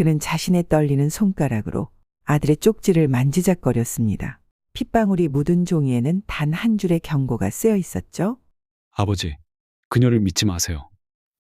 그는 자신의 떨리는 손가락으로 아들의 쪽지를 만지작거렸습니다. 핏방울이 묻은 종이에는 단 한 줄의 경고가 쓰여 있었죠. 아버지, 그녀를 믿지 마세요.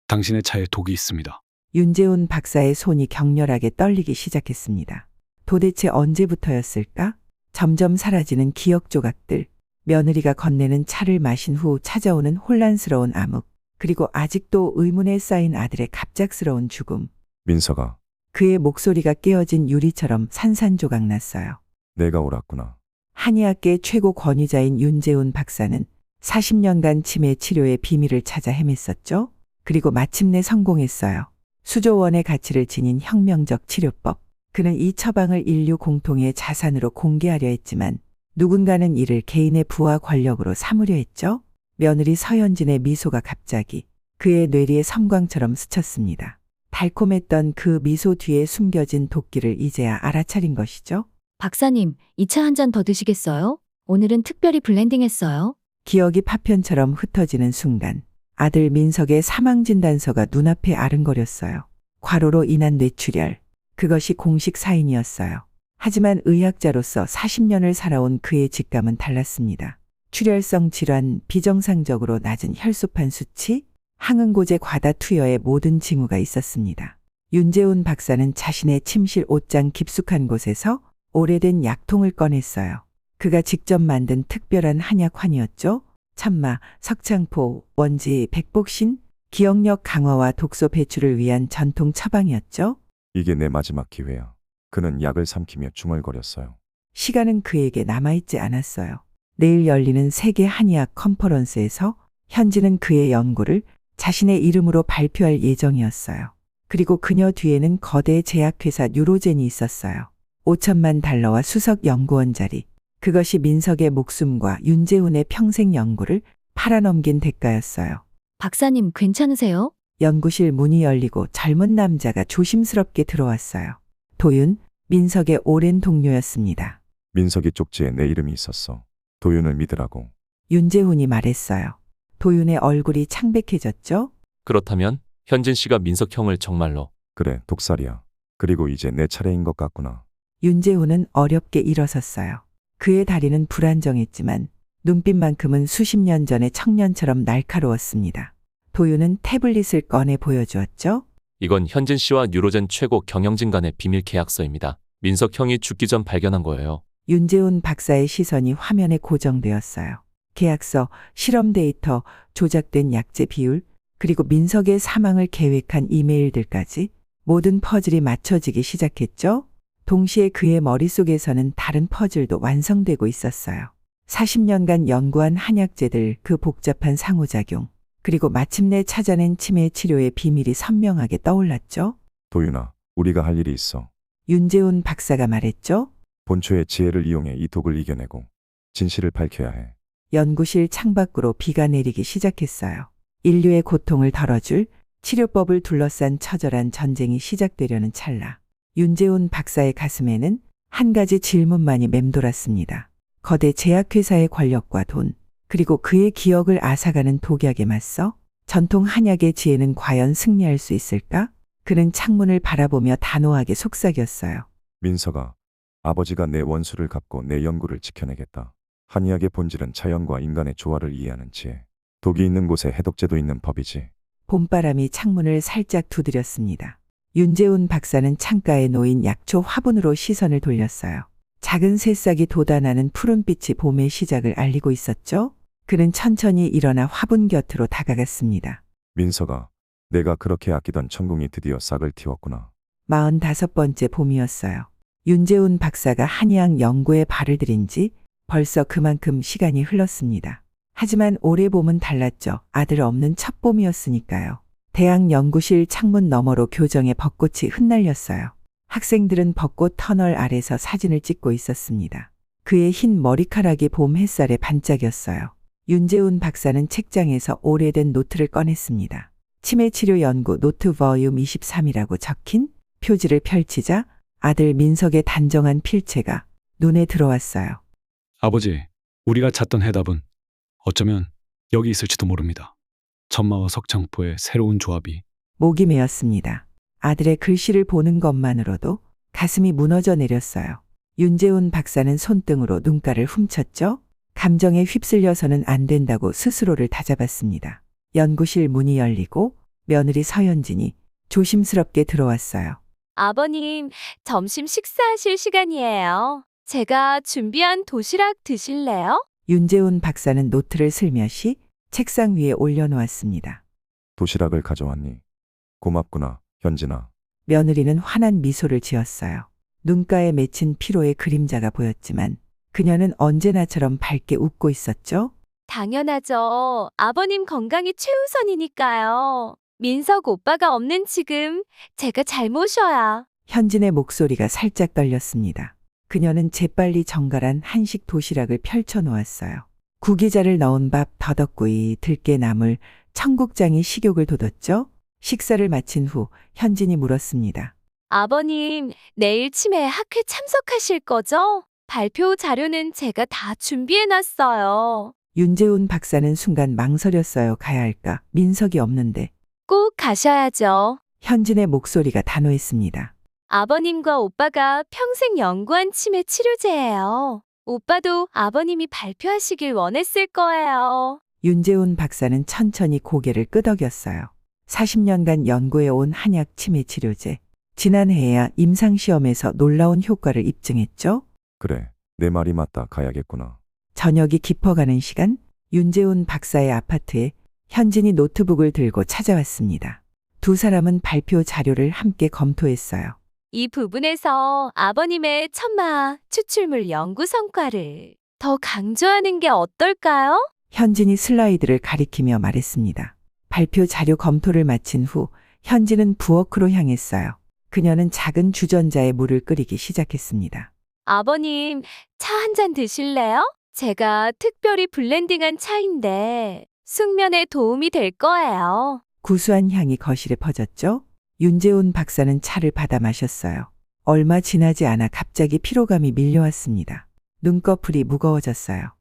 당신의 차에 독이 있습니다. 윤재훈 박사의 손이 격렬하게 떨리기 시작했습니다. 도대체 언제부터였을까? 점점 사라지는 기억 조각들, 며느리가 건네는 차를 마신 후 찾아오는 혼란스러운 암흑, 그리고 아직도 의문에 쌓인 아들의 갑작스러운 죽음. 민서가 그의 목소리가 깨어진 유리처럼 산산조각 났어요. 내가 옳았구나. 한의학계 최고 권위자인 윤재훈 박사는 40년간 치매 치료의 비밀을 찾아 헤맸었죠. 그리고 마침내 성공했어요. 수조 원의 가치를 지닌 혁명적 치료법. 그는 이 처방을 인류 공통의 자산으로 공개하려 했지만 누군가는 이를 개인의 부와 권력으로 삼으려 했죠. 며느리 서현진의 미소가 갑자기 그의 뇌리에 섬광처럼 스쳤습니다. 달콤했던 그 미소 뒤에 숨겨진 도끼를 이제야 알아차린 것이죠. 박사님, 이 차 한 잔 더 드시겠어요? 오늘은 특별히 블렌딩했어요. 기억이 파편처럼 흩어지는 순간 아들 민석의 사망진단서가 눈앞에 아른거렸어요. 과로로 인한 뇌출혈. 그것이 공식 사인이었어요. 하지만 의학자로서 40년을 살아온 그의 직감은 달랐습니다. 출혈성 질환, 비정상적으로 낮은 혈소판 수치, 항응고제 과다 투여의 모든 징후가 있었습니다. 윤재훈 박사는 자신의 침실 옷장 깊숙한 곳에서 오래된 약통을 꺼냈어요. 그가 직접 만든 특별한 한약환이었죠. 참마, 석창포, 원지, 백복신, 기억력 강화와 독소 배출을 위한 전통 처방이었죠. 이게 내 마지막 기회야. 그는 약을 삼키며 중얼거렸어요. 시간은 그에게 남아있지 않았어요. 내일 열리는 세계 한의학 컨퍼런스에서 현지는 그의 연구를 자신의 이름으로 발표할 예정이었어요. 그리고 그녀 뒤에는 거대 제약회사 뉴로젠이 있었어요. 5천만 달러와 수석 연구원 자리. 그것이 민석의 목숨과 윤재훈의 평생 연구를 팔아넘긴 대가였어요. 박사님, 괜찮으세요? 연구실 문이 열리고 젊은 남자가 조심스럽게 들어왔어요. 도윤, 민석의 오랜 동료였습니다. 민석이 쪽지에 내 이름이 있었어. 도윤을 믿으라고. 윤재훈이 말했어요. 도윤의 얼굴이 창백해졌죠? 그렇다면 현진 씨가 민석 형을 정말로 그래, 독살이야. 그리고 이제 내 차례인 것 같구나. 윤재훈은 어렵게 일어섰어요. 그의 다리는 불안정했지만 눈빛만큼은 수십 년 전의 청년처럼 날카로웠습니다. 도윤은 태블릿을 꺼내 보여주었죠. 이건 현진 씨와 뉴로젠 최고 경영진 간의 비밀 계약서입니다. 민석 형이 죽기 전 발견한 거예요. 윤재훈 박사의 시선이 화면에 고정되었어요. 계약서, 실험 데이터, 조작된 약제 비율, 그리고 민석의 사망을 계획한 이메일들까지 모든 퍼즐이 맞춰지기 시작했죠. 동시에 그의 머릿속에서는 다른 퍼즐도 완성되고 있었어요. 40년간 연구한 한약재들, 그 복잡한 상호작용, 그리고 마침내 찾아낸 치매 치료의 비밀이 선명하게 떠올랐죠. 도윤아, 우리가 할 일이 있어. 윤재훈 박사가 말했죠. 본초의 지혜를 이용해 이 독을 이겨내고 진실을 밝혀야 해. 연구실 창밖으로 비가 내리기 시작했어요. 인류의 고통을 덜어줄 치료법을 둘러싼 처절한 전쟁이 시작되려는 찰나. 윤재훈 박사의 가슴에는 한 가지 질문만이 맴돌았습니다. 거대 제약회사의 권력과 돈, 그리고 그의 기억을 앗아가는 독약에 맞서 전통 한약의 지혜는 과연 승리할 수 있을까? 그는 창문을 바라보며 단호하게 속삭였어요. 민서가, 아버지가 내 원수를 갚고 내 연구를 지켜내겠다. 한의학의 본질은 자연과 인간의 조화를 이해하는 지혜. 독이 있는 곳에 해독제도 있는 법이지. 봄바람이 창문을 살짝 두드렸습니다. 윤재훈 박사는 창가에 놓인 약초 화분으로 시선을 돌렸어요. 작은 새싹이 돋아나는 푸른빛이 봄의 시작을 알리고 있었죠. 그는 천천히 일어나 화분 곁으로 다가갔습니다. 민서가, 내가 그렇게 아끼던 천궁이 드디어 싹을 틔웠구나. 45번째 봄이었어요. 윤재훈 박사가 한의학 연구에 발을 들인 지 벌써 그만큼 시간이 흘렀습니다. 하지만 올해 봄은 달랐죠. 아들 없는 첫 봄이었으니까요. 대학 연구실 창문 너머로 교정의 벚꽃이 흩날렸어요. 학생들은 벚꽃 터널 아래서 사진을 찍고 있었습니다. 그의 흰 머리카락이 봄 햇살에 반짝였어요. 윤재훈 박사는 책장에서 오래된 노트를 꺼냈습니다. 치매치료 연구 노트 볼륨 23이라고 적힌 표지를 펼치자 아들 민석의 단정한 필체가 눈에 들어왔어요. 아버지, 우리가 찾던 해답은 어쩌면 여기 있을지도 모릅니다. 천마와 석창포의 새로운 조합이. 목이 메었습니다. 아들의 글씨를 보는 것만으로도 가슴이 무너져 내렸어요. 윤재훈 박사는 손등으로 눈가를 훔쳤죠. 감정에 휩쓸려서는 안 된다고 스스로를 다잡았습니다. 연구실 문이 열리고 며느리 서현진이 조심스럽게 들어왔어요. 아버님, 점심 식사하실 시간이에요. 제가 준비한 도시락 드실래요? 윤재훈 박사는 노트를 슬며시 책상 위에 올려놓았습니다. 도시락을 가져왔니? 고맙구나, 현진아. 며느리는 환한 미소를 지었어요. 눈가에 맺힌 피로의 그림자가 보였지만 그녀는 언제나처럼 밝게 웃고 있었죠. 당연하죠. 아버님 건강이 최우선이니까요. 민석 오빠가 없는 지금 제가 잘 모셔야. 현진의 목소리가 살짝 떨렸습니다. 그녀는 재빨리 정갈한 한식 도시락을 펼쳐 놓았어요. 구기자를 넣은 밥, 더덕구이, 들깨나물, 청국장이 식욕을 돋웠죠. 식사를 마친 후 현진이 물었습니다. 아버님, 내일 치매 학회 참석하실 거죠? 발표 자료는 제가 다 준비해놨어요. 윤재훈 박사는 순간 망설였어요. 가야 할까? 민석이 없는데. 꼭 가셔야죠. 현진의 목소리가 단호했습니다. 아버님과 오빠가 평생 연구한 치매 치료제예요. 오빠도 아버님이 발표하시길 원했을 거예요. 윤재훈 박사는 천천히 고개를 끄덕였어요. 40년간 연구해온 한약 치매 치료제. 지난해에야 임상시험에서 놀라운 효과를 입증했죠. 그래, 내 말이 맞다. 가야겠구나. 저녁이 깊어가는 시간, 윤재훈 박사의 아파트에 현진이 노트북을 들고 찾아왔습니다. 두 사람은 발표 자료를 함께 검토했어요. 이 부분에서 아버님의 천마 추출물 연구 성과를 더 강조하는 게 어떨까요? 현진이 슬라이드를 가리키며 말했습니다. 발표 자료 검토를 마친 후 현진은 부엌으로 향했어요. 그녀는 작은 주전자에 물을 끓이기 시작했습니다. 아버님, 차 한 잔 드실래요? 제가 특별히 블렌딩한 차인데 숙면에 도움이 될 거예요. 구수한 향이 거실에 퍼졌죠. 윤재훈 박사는 차를 받아 마셨어요. 얼마 지나지 않아 갑자기 피로감이 밀려왔습니다. 눈꺼풀이 무거워졌어요.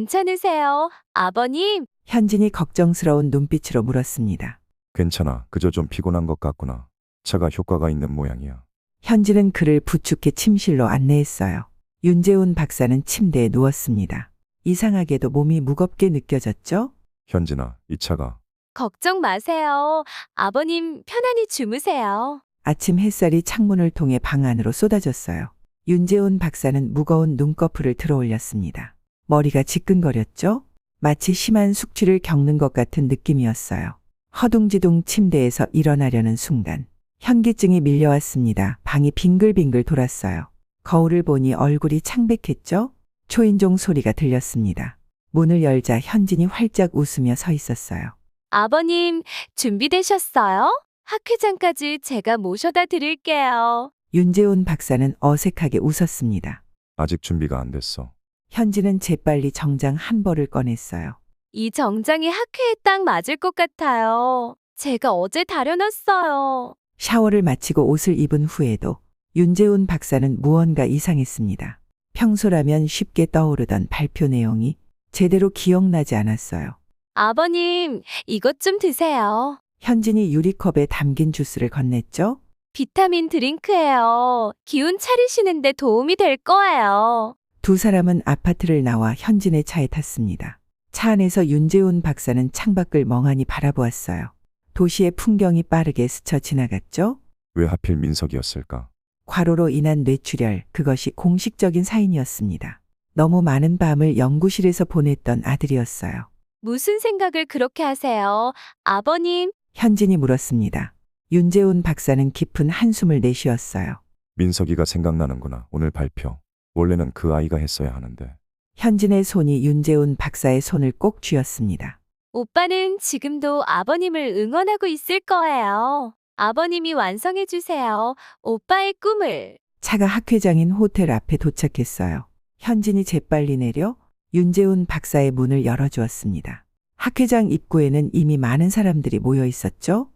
괜찮으세요, 아버님? 현진이 걱정스러운 눈빛으로 물었습니다. 괜찮아. 그저 좀 피곤한 것 같구나. 차가 효과가 있는 모양이야. 현진은 그를 부축해 침실로 안내했어요. 윤재훈 박사는 침대에 누웠습니다. 이상하게도 몸이 무겁게 느껴졌죠? 현진아, 이 차가. 걱정 마세요. 아버님 편안히 주무세요. 아침 햇살이 창문을 통해 방 안으로 쏟아졌어요. 윤재훈 박사는 무거운 눈꺼풀을 들어 올렸습니다. 머리가 지끈거렸죠? 마치 심한 숙취를 겪는 것 같은 느낌이었어요. 허둥지둥 침대에서 일어나려는 순간 현기증이 밀려왔습니다. 방이 빙글빙글 돌았어요. 거울을 보니 얼굴이 창백했죠? 초인종 소리가 들렸습니다. 문을 열자 현진이 활짝 웃으며 서 있었어요. 아버님, 준비되셨어요? 학회장까지 제가 모셔다 드릴게요. 윤재훈 박사는 어색하게 웃었습니다. 아직 준비가 안 됐어. 현진은 재빨리 정장 한 벌을 꺼냈어요. 이 정장이 학회에 딱 맞을 것 같아요. 제가 어제 다려놨어요. 샤워를 마치고 옷을 입은 후에도 윤재훈 박사는 무언가 이상했습니다. 평소라면 쉽게 떠오르던 발표 내용이 제대로 기억나지 않았어요. 아버님, 이것 좀 드세요. 현진이 유리컵에 담긴 주스를 건넸죠. 비타민 드링크예요. 기운 차리시는데 도움이 될 거예요. 두 사람은 아파트를 나와 현진의 차에 탔습니다. 차 안에서 윤재훈 박사는 창밖을 멍하니 바라보았어요. 도시의 풍경이 빠르게 스쳐 지나갔죠. 왜 하필 민석이었을까? 과로로 인한 뇌출혈, 그것이 공식적인 사인이었습니다. 너무 많은 밤을 연구실에서 보냈던 아들이었어요. 무슨 생각을 그렇게 하세요? 아버님, 현진이 물었습니다. 윤재훈 박사는 깊은 한숨을 내쉬었어요. 민석이가 생각나는구나. 오늘 발표. 원래는 그 아이가 했어야 하는데. 현진의 손이 윤재훈 박사의 손을 꼭 쥐었습니다. 오빠는 지금도 아버님을 응원하고 있을 거예요. 아버님이 완성해 주세요. 오빠의 꿈을. 차가 학회장인 호텔 앞에 도착했어요. 현진이 재빨리 내려 윤재훈 박사의 문을 열어주었습니다. 학회장 입구에는 이미 많은 사람들이 모여 있었죠.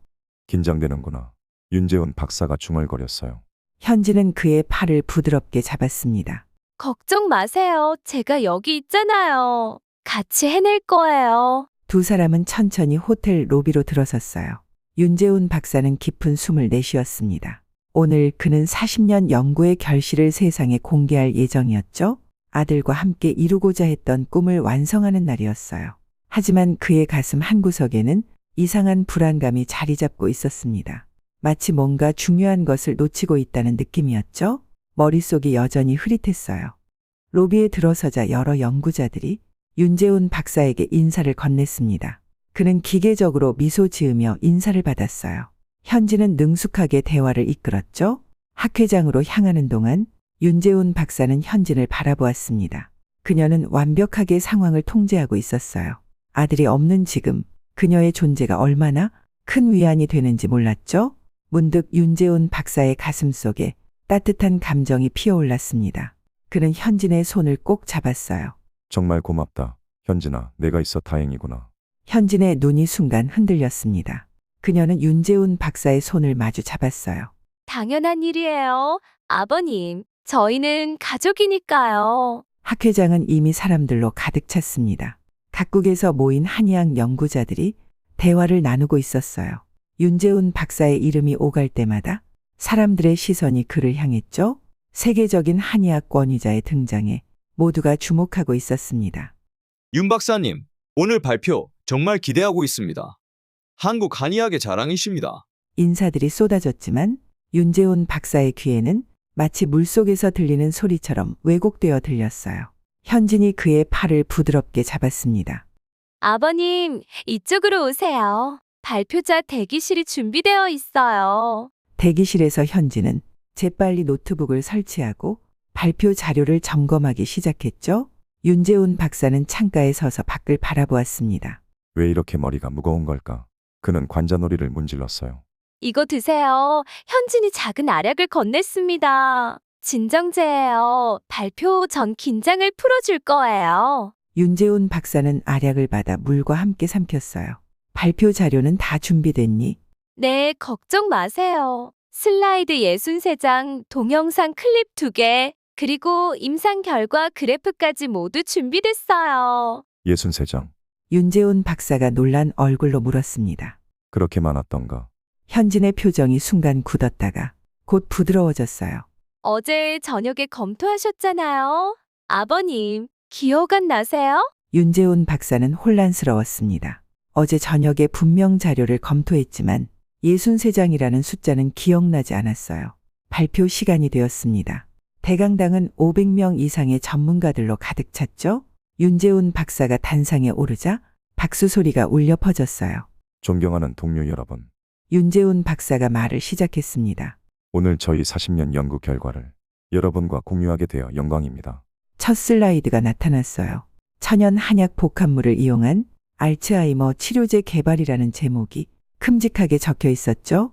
긴장되는구나. 윤재훈 박사가 중얼거렸어요. 현진은 그의 팔을 부드럽게 잡았습니다. 걱정 마세요. 제가 여기 있잖아요. 같이 해낼 거예요. 두 사람은 천천히 호텔 로비로 들어섰어요. 윤재훈 박사는 깊은 숨을 내쉬었습니다. 오늘 그는 40년 연구의 결실을 세상에 공개할 예정이었죠. 아들과 함께 이루고자 했던 꿈을 완성하는 날이었어요. 하지만 그의 가슴 한구석에는 이상한 불안감이 자리 잡고 있었습니다. 마치 뭔가 중요한 것을 놓치고 있다는 느낌이었죠. 머릿속이 여전히 흐릿했어요. 로비에 들어서자 여러 연구자들이 윤재훈 박사에게 인사를 건넸습니다. 그는 기계적으로 미소 지으며 인사를 받았어요. 현진은 능숙하게 대화를 이끌었죠. 학회장으로 향하는 동안 윤재훈 박사는 현진을 바라보았습니다. 그녀는 완벽하게 상황을 통제하고 있었어요. 아들이 없는 지금 그녀의 존재가 얼마나 큰 위안이 되는지 몰랐죠. 문득 윤재훈 박사의 가슴 속에 따뜻한 감정이 피어올랐습니다. 그는 현진의 손을 꼭 잡았어요. 정말 고맙다. 현진아, 내가 있어 다행이구나. 현진의 눈이 순간 흔들렸습니다. 그녀는 윤재훈 박사의 손을 마주 잡았어요. 당연한 일이에요. 아버님, 저희는 가족이니까요. 학회장은 이미 사람들로 가득 찼습니다. 각국에서 모인 한의학 연구자들이 대화를 나누고 있었어요. 윤재훈 박사의 이름이 오갈 때마다 사람들의 시선이 그를 향했죠. 세계적인 한의학 권위자의 등장에 모두가 주목하고 있었습니다. 윤 박사님, 오늘 발표 정말 기대하고 있습니다. 한국 한의학의 자랑이십니다. 인사들이 쏟아졌지만 윤재훈 박사의 귀에는 마치 물속에서 들리는 소리처럼 왜곡되어 들렸어요. 현진이 그의 팔을 부드럽게 잡았습니다. 아버님, 이쪽으로 오세요. 발표자 대기실이 준비되어 있어요. 대기실에서 현진은 재빨리 노트북을 설치하고 발표 자료를 점검하기 시작했죠. 윤재훈 박사는 창가에 서서 밖을 바라보았습니다. 왜 이렇게 머리가 무거운 걸까? 그는 관자놀이를 문질렀어요. 이거 드세요. 현진이 작은 알약을 건넸습니다. 진정제예요. 발표 전 긴장을 풀어줄 거예요. 윤재훈 박사는 알약을 받아 물과 함께 삼켰어요. 발표 자료는 다 준비됐니? 네, 걱정 마세요. 슬라이드 63장, 동영상 클립 2개, 그리고 임상 결과 그래프까지 모두 준비됐어요. 63장. 윤재훈 박사가 놀란 얼굴로 물었습니다. 그렇게 많았던가? 현진의 표정이 순간 굳었다가 곧 부드러워졌어요. 어제 저녁에 검토하셨잖아요. 아버님, 기억 안 나세요? 윤재훈 박사는 혼란스러웠습니다. 어제 저녁에 분명 자료를 검토했지만 63장이라는 숫자는 기억나지 않았어요. 발표 시간이 되었습니다. 대강당은 500명 이상의 전문가들로 가득 찼죠. 윤재훈 박사가 단상에 오르자 박수 소리가 울려 퍼졌어요. 존경하는 동료 여러분. 윤재훈 박사가 말을 시작했습니다. 오늘 저희 40년 연구 결과를 여러분과 공유하게 되어 영광입니다. 첫 슬라이드가 나타났어요. 천연 한약 복합물을 이용한 알츠하이머 치료제 개발이라는 제목이 큼직하게 적혀 있었죠.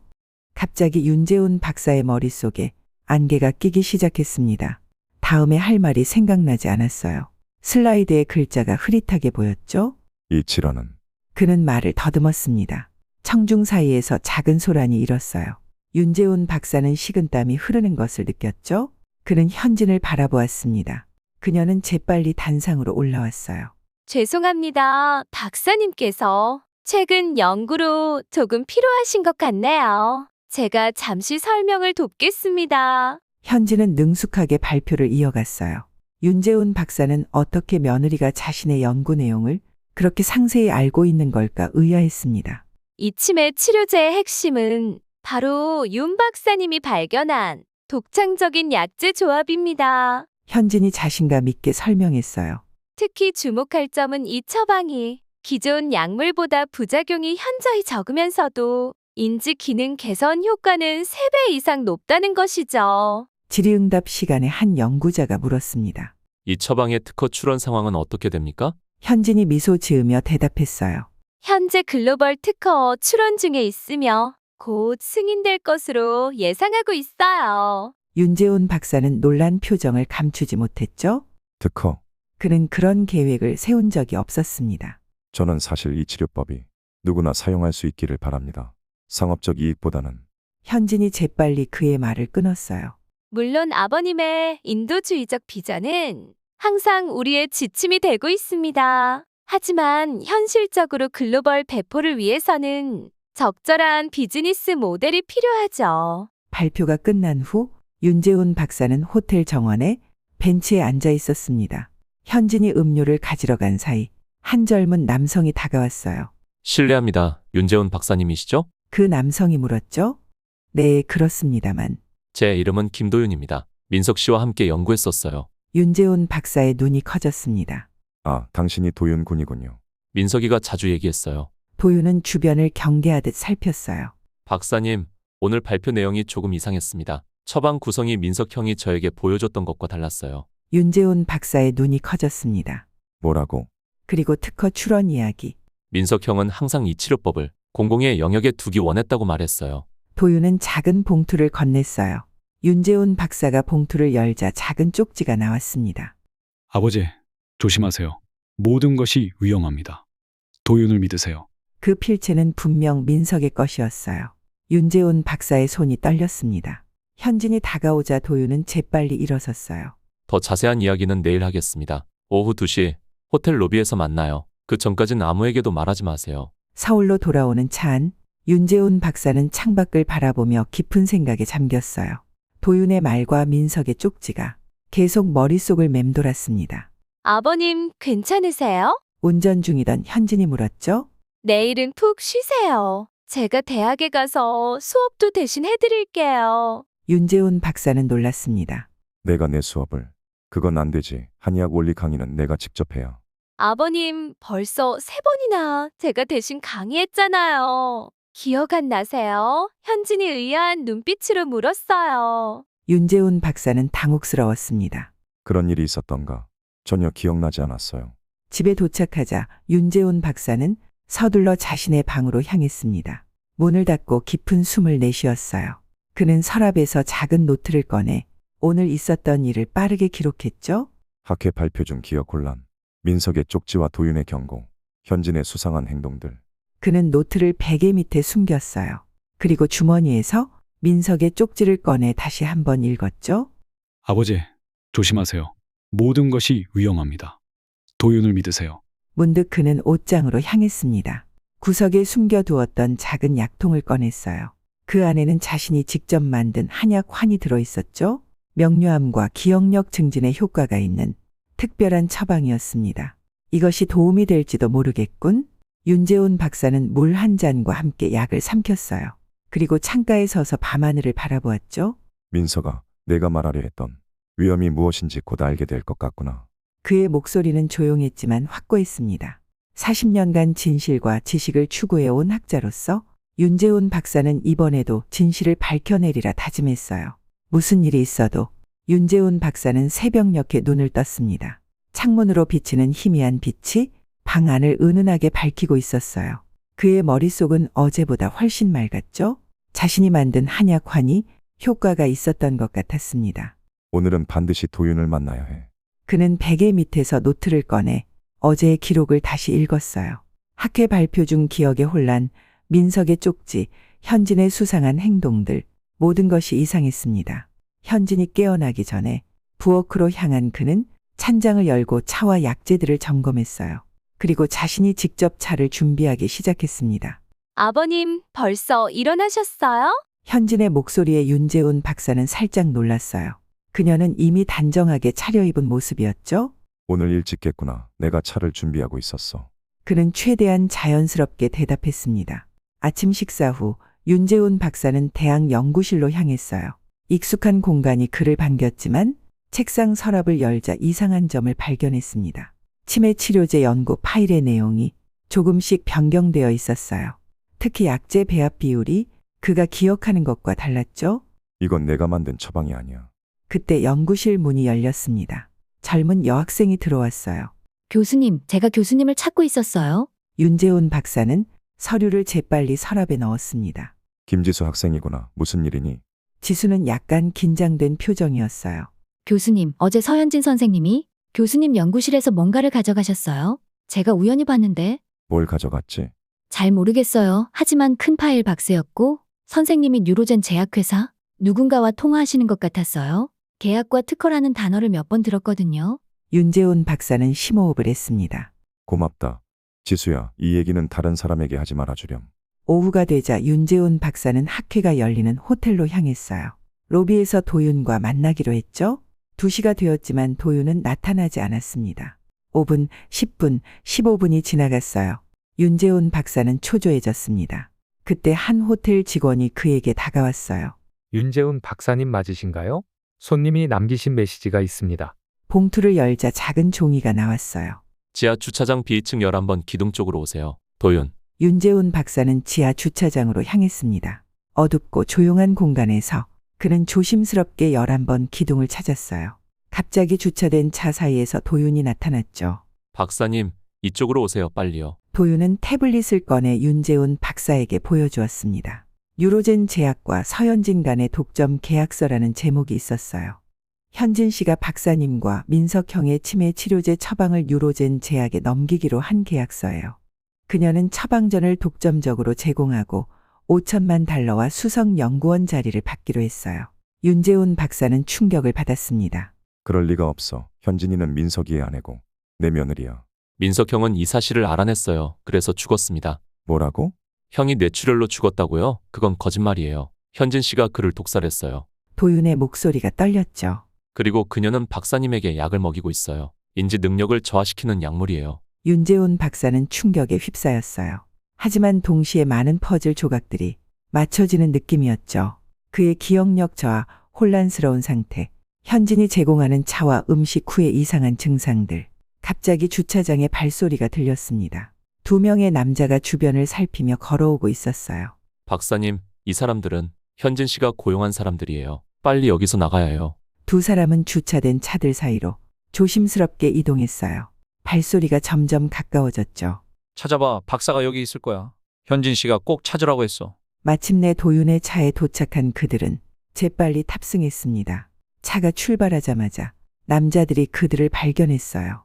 갑자기 윤재훈 박사의 머릿속에 안개가 끼기 시작했습니다. 다음에 할 말이 생각나지 않았어요. 슬라이드의 글자가 흐릿하게 보였죠. 이 질환은 그는 말을 더듬었습니다. 청중 사이에서 작은 소란이 일었어요. 윤재훈 박사는 식은땀이 흐르는 것을 느꼈죠. 그는 현진을 바라보았습니다. 그녀는 재빨리 단상으로 올라왔어요. 죄송합니다. 박사님께서 최근 연구로 조금 필요하신 것 같네요. 제가 잠시 설명을 돕겠습니다. 현진은 능숙하게 발표를 이어갔어요. 윤재훈 박사는 어떻게 며느리가 자신의 연구 내용을 그렇게 상세히 알고 있는 걸까 의아했습니다. 이 치매 치료제의 핵심은 바로 윤 박사님이 발견한 독창적인 약제 조합입니다. 현진이 자신감 있게 설명했어요. 특히 주목할 점은 이 처방이 기존 약물보다 부작용이 현저히 적으면서도 인지 기능 개선 효과는 3배 이상 높다는 것이죠. 질의응답 시간에 한 연구자가 물었습니다. 이 처방의 특허 출원 상황은 어떻게 됩니까? 현진이 미소 지으며 대답했어요. 현재 글로벌 특허 출원 중에 있으며 곧 승인될 것으로 예상하고 있어요. 윤재훈 박사는 놀란 표정을 감추지 못했죠. 특허. 그는 그런 계획을 세운 적이 없었습니다. 저는 사실 이 치료법이 누구나 사용할 수 있기를 바랍니다. 상업적 이익보다는. 현진이 재빨리 그의 말을 끊었어요. 물론 아버님의 인도주의적 비전은 항상 우리의 지침이 되고 있습니다. 하지만 현실적으로 글로벌 배포를 위해서는 적절한 비즈니스 모델이 필요하죠. 발표가 끝난 후 윤재훈 박사는 호텔 정원에 벤치에 앉아 있었습니다. 현진이 음료를 가지러 간 사이 한 젊은 남성이 다가왔어요. 실례합니다. 윤재훈 박사님이시죠? 그 남성이 물었죠. 네, 그렇습니다만. 제 이름은 김도윤입니다. 민석 씨와 함께 연구했었어요. 윤재훈 박사의 눈이 커졌습니다. 아, 당신이 도윤 군이군요. 민석이가 자주 얘기했어요. 도윤은 주변을 경계하듯 살폈어요. 박사님, 오늘 발표 내용이 조금 이상했습니다. 처방 구성이 민석 형이 저에게 보여줬던 것과 달랐어요. 윤재훈 박사의 눈이 커졌습니다. 뭐라고? 그리고 특허 출원 이야기. 민석 형은 항상 이 치료법을 공공의 영역에 두기 원했다고 말했어요. 도윤은 작은 봉투를 건넸어요. 윤재훈 박사가 봉투를 열자 작은 쪽지가 나왔습니다. 아버지, 조심하세요. 모든 것이 위험합니다. 도윤을 믿으세요. 그 필체는 분명 민석의 것이었어요. 윤재훈 박사의 손이 떨렸습니다. 현진이 다가오자 도윤은 재빨리 일어섰어요. 더 자세한 이야기는 내일 하겠습니다. 오후 2시 호텔 로비에서 만나요. 그 전까진 아무에게도 말하지 마세요. 서울로 돌아오는 차 안, 윤재훈 박사는 창밖을 바라보며 깊은 생각에 잠겼어요. 도윤의 말과 민석의 쪽지가 계속 머릿속을 맴돌았습니다. 아버님, 괜찮으세요? 운전 중이던 현진이 물었죠. 내일은 푹 쉬세요. 제가 대학에 가서 수업도 대신 해드릴게요. 윤재훈 박사는 놀랐습니다. 내가 내 수업을. 그건 안 되지. 한의학 원리 강의는 내가 직접 해야. 아버님, 벌써 3번이나 제가 대신 강의했잖아요. 기억 안 나세요? 현진이 의아한 눈빛으로 물었어요. 윤재훈 박사는 당혹스러웠습니다. 그런 일이 있었던가? 전혀 기억나지 않았어요. 집에 도착하자 윤재훈 박사는 서둘러 자신의 방으로 향했습니다. 문을 닫고 깊은 숨을 내쉬었어요. 그는 서랍에서 작은 노트를 꺼내 오늘 있었던 일을 빠르게 기록했죠. 학회 발표 중 기억 혼란, 민석의 쪽지와 도윤의 경고, 현진의 수상한 행동들. 그는 노트를 베개 밑에 숨겼어요. 그리고 주머니에서 민석의 쪽지를 꺼내 다시 한번 읽었죠. 아버지, 조심하세요. 모든 것이 위험합니다. 도윤을 믿으세요. 문득 그는 옷장으로 향했습니다. 구석에 숨겨두었던 작은 약통을 꺼냈어요. 그 안에는 자신이 직접 만든 한약 환이 들어있었죠. 명료함과 기억력 증진에 효과가 있는 특별한 처방이었습니다. 이것이 도움이 될지도 모르겠군. 윤재훈 박사는 물 한 잔과 함께 약을 삼켰어요. 그리고 창가에 서서 밤하늘을 바라보았죠. 민석아, 내가 말하려 했던 위험이 무엇인지 곧 알게 될 것 같구나. 그의 목소리는 조용했지만 확고했습니다. 40년간 진실과 지식을 추구해온 학자로서 윤재훈 박사는 이번에도 진실을 밝혀내리라 다짐했어요. 무슨 일이 있어도 윤재훈 박사는 새벽녘에 눈을 떴습니다. 창문으로 비치는 희미한 빛이 방 안을 은은하게 밝히고 있었어요. 그의 머릿속은 어제보다 훨씬 맑았죠? 자신이 만든 한약환이 효과가 있었던 것 같았습니다. 오늘은 반드시 도윤을 만나야 해. 그는 베개 밑에서 노트를 꺼내 어제의 기록을 다시 읽었어요. 학회 발표 중 기억의 혼란, 민석의 쪽지, 현진의 수상한 행동들, 모든 것이 이상했습니다. 현진이 깨어나기 전에 부엌으로 향한 그는 찬장을 열고 차와 약재들을 점검했어요. 그리고 자신이 직접 차를 준비하기 시작했습니다. 아버님, 벌써 일어나셨어요? 현진의 목소리에 윤재훈 박사는 살짝 놀랐어요. 그녀는 이미 단정하게 차려입은 모습이었죠. 오늘 일찍 깼구나. 내가 차를 준비하고 있었어. 그는 최대한 자연스럽게 대답했습니다. 아침 식사 후 윤재훈 박사는 대학 연구실로 향했어요. 익숙한 공간이 그를 반겼지만 책상 서랍을 열자 이상한 점을 발견했습니다. 치매 치료제 연구 파일의 내용이 조금씩 변경되어 있었어요. 특히 약재 배합 비율이 그가 기억하는 것과 달랐죠. 이건 내가 만든 처방이 아니야. 그때 연구실 문이 열렸습니다. 젊은 여학생이 들어왔어요. 교수님, 제가 교수님을 찾고 있었어요. 윤재훈 박사는 서류를 재빨리 서랍에 넣었습니다. 김지수 학생이구나. 무슨 일이니? 지수는 약간 긴장된 표정이었어요. 교수님, 어제 서현진 선생님이 교수님 연구실에서 뭔가를 가져가셨어요. 제가 우연히 봤는데 뭘 가져갔지? 잘 모르겠어요. 하지만 큰 파일 박스였고 선생님이 뉴로젠 제약회사 누군가와 통화하시는 것 같았어요. 계약과 특허라는 단어를 몇 번 들었거든요. 윤재훈 박사는 심호흡을 했습니다. 고맙다. 지수야, 이 얘기는 다른 사람에게 하지 말아주렴. 오후가 되자 윤재훈 박사는 학회가 열리는 호텔로 향했어요. 로비에서 도윤과 만나기로 했죠? 2시가 되었지만 도윤은 나타나지 않았습니다. 5분, 10분, 15분이 지나갔어요. 윤재훈 박사는 초조해졌습니다. 그때 한 호텔 직원이 그에게 다가왔어요. 윤재훈 박사님 맞으신가요? 손님이 남기신 메시지가 있습니다. 봉투를 열자 작은 종이가 나왔어요. 지하 주차장 B층 11번 기둥 쪽으로 오세요. 도윤. 윤재훈 박사는 지하 주차장으로 향했습니다. 어둡고 조용한 공간에서 그는 조심스럽게 11번 기둥을 찾았어요. 갑자기 주차된 차 사이에서 도윤이 나타났죠. 박사님, 이쪽으로 오세요. 빨리요. 도윤은 태블릿을 꺼내 윤재훈 박사에게 보여주었습니다. 유로젠 제약과 서현진 간의 독점 계약서라는 제목이 있었어요. 현진 씨가 박사님과 민석 형의 치매 치료제 처방을 유로젠 제약에 넘기기로 한 계약서예요. 그녀는 처방전을 독점적으로 제공하고 5천만 달러와 수석 연구원 자리를 받기로 했어요. 윤재훈 박사는 충격을 받았습니다. 그럴 리가 없어. 현진이는 민석이의 아내고 내 며느리야. 민석 형은 이 사실을 알아냈어요. 그래서 죽었습니다. 뭐라고? 형이 뇌출혈로 죽었다고요? 그건 거짓말이에요. 현진 씨가 그를 독살했어요. 도윤의 목소리가 떨렸죠. 그리고 그녀는 박사님에게 약을 먹이고 있어요. 인지 능력을 저하시키는 약물이에요. 윤재훈 박사는 충격에 휩싸였어요. 하지만 동시에 많은 퍼즐 조각들이 맞춰지는 느낌이었죠. 그의 기억력 저하, 혼란스러운 상태, 현진이 제공하는 차와 음식 후의 이상한 증상들. 갑자기 주차장에 발소리가 들렸습니다. 2명의 남자가 주변을 살피며 걸어오고 있었어요. 박사님, 이 사람들은 현진 씨가 고용한 사람들이에요. 빨리 여기서 나가야 해요. 2 사람은 주차된 차들 사이로 조심스럽게 이동했어요. 발소리가 점점 가까워졌죠. 찾아봐. 박사가 여기 있을 거야. 현진 씨가 꼭 찾으라고 했어. 마침내 도윤의 차에 도착한 그들은 재빨리 탑승했습니다. 차가 출발하자마자 남자들이 그들을 발견했어요.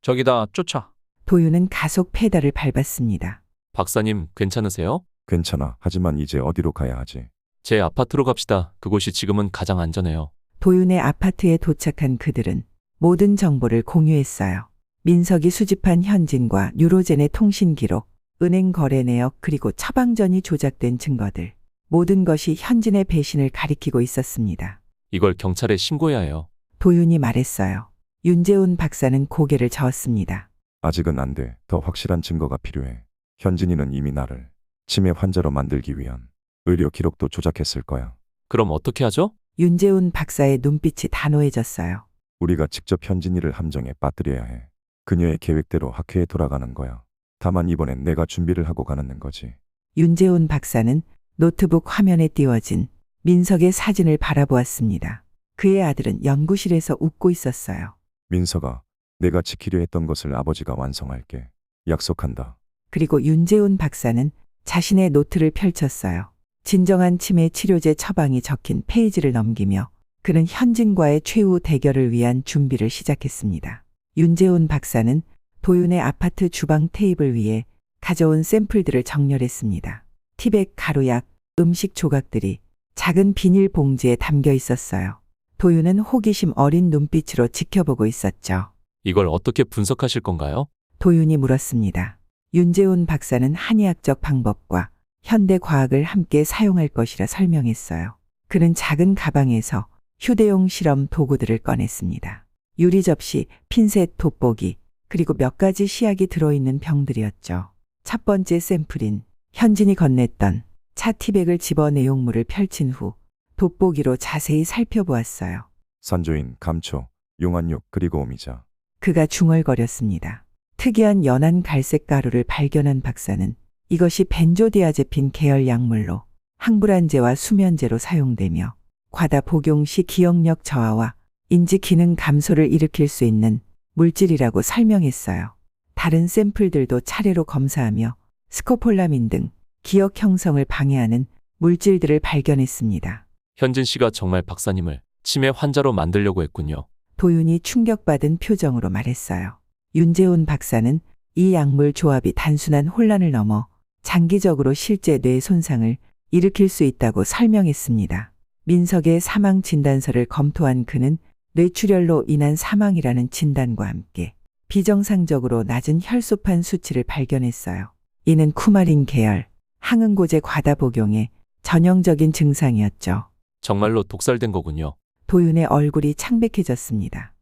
저기다 쫓아. 도윤은 가속 페달을 밟았습니다. 박사님, 괜찮으세요? 괜찮아. 하지만 이제 어디로 가야 하지? 제 아파트로 갑시다. 그곳이 지금은 가장 안전해요. 도윤의 아파트에 도착한 그들은 모든 정보를 공유했어요. 민석이 수집한 현진과 유로젠의 통신 기록, 은행 거래 내역 그리고 처방전이 조작된 증거들. 모든 것이 현진의 배신을 가리키고 있었습니다. 이걸 경찰에 신고해야 해요. 도윤이 말했어요. 윤재훈 박사는 고개를 저었습니다. 아직은 안 돼. 더 확실한 증거가 필요해. 현진이는 이미 나를 치매 환자로 만들기 위한 의료 기록도 조작했을 거야. 그럼 어떻게 하죠? 윤재훈 박사의 눈빛이 단호해졌어요. 우리가 직접 현진이를 함정에 빠뜨려야 해. 그녀의 계획대로 학회에 돌아가는 거야. 다만 이번엔 내가 준비를 하고 가는 거지. 윤재훈 박사는 노트북 화면에 띄워진 민석의 사진을 바라보았습니다. 그의 아들은 연구실에서 웃고 있었어요. 민석아, 내가 지키려 했던 것을 아버지가 완성할게. 약속한다. 그리고 윤재훈 박사는 자신의 노트를 펼쳤어요. 진정한 치매 치료제 처방이 적힌 페이지를 넘기며 그는 현진과의 최후 대결을 위한 준비를 시작했습니다. 윤재훈 박사는 도윤의 아파트 주방 테이블 위에 가져온 샘플들을 정렬했습니다. 티백 가루약, 음식 조각들이 작은 비닐 봉지에 담겨 있었어요. 도윤은 호기심 어린 눈빛으로 지켜보고 있었죠. 이걸 어떻게 분석하실 건가요? 도윤이 물었습니다. 윤재훈 박사는 한의학적 방법과 현대 과학을 함께 사용할 것이라 설명했어요. 그는 작은 가방에서 휴대용 실험 도구들을 꺼냈습니다. 유리 접시, 핀셋, 돋보기, 그리고 몇 가지 시약이 들어있는 병들이었죠. 첫 번째 샘플인 현진이 건넸던 차 티백을 집어 내용물을 펼친 후 돋보기로 자세히 살펴보았어요. 산조인, 감초, 용안육 그리고 오미자. 그가 중얼거렸습니다. 특이한 연한 갈색 가루를 발견한 박사는 이것이 벤조디아제핀 계열 약물로 항불안제와 수면제로 사용되며 과다 복용 시 기억력 저하와 인지 기능 감소를 일으킬 수 있는 물질이라고 설명했어요. 다른 샘플들도 차례로 검사하며 스코폴라민 등 기억 형성을 방해하는 물질들을 발견했습니다. 현진 씨가 정말 박사님을 치매 환자로 만들려고 했군요. 도윤이 충격받은 표정으로 말했어요. 윤재훈 박사는 이 약물 조합이 단순한 혼란을 넘어 장기적으로 실제 뇌 손상을 일으킬 수 있다고 설명했습니다. 민석의 사망 진단서를 검토한 그는 뇌출혈로 인한 사망이라는 진단과 함께 비정상적으로 낮은 혈소판 수치를 발견했어요. 이는 쿠마린 계열, 항응고제 과다 복용의 전형적인 증상이었죠. 정말로 독살된 거군요. 도윤의 얼굴이 창백해졌습니다.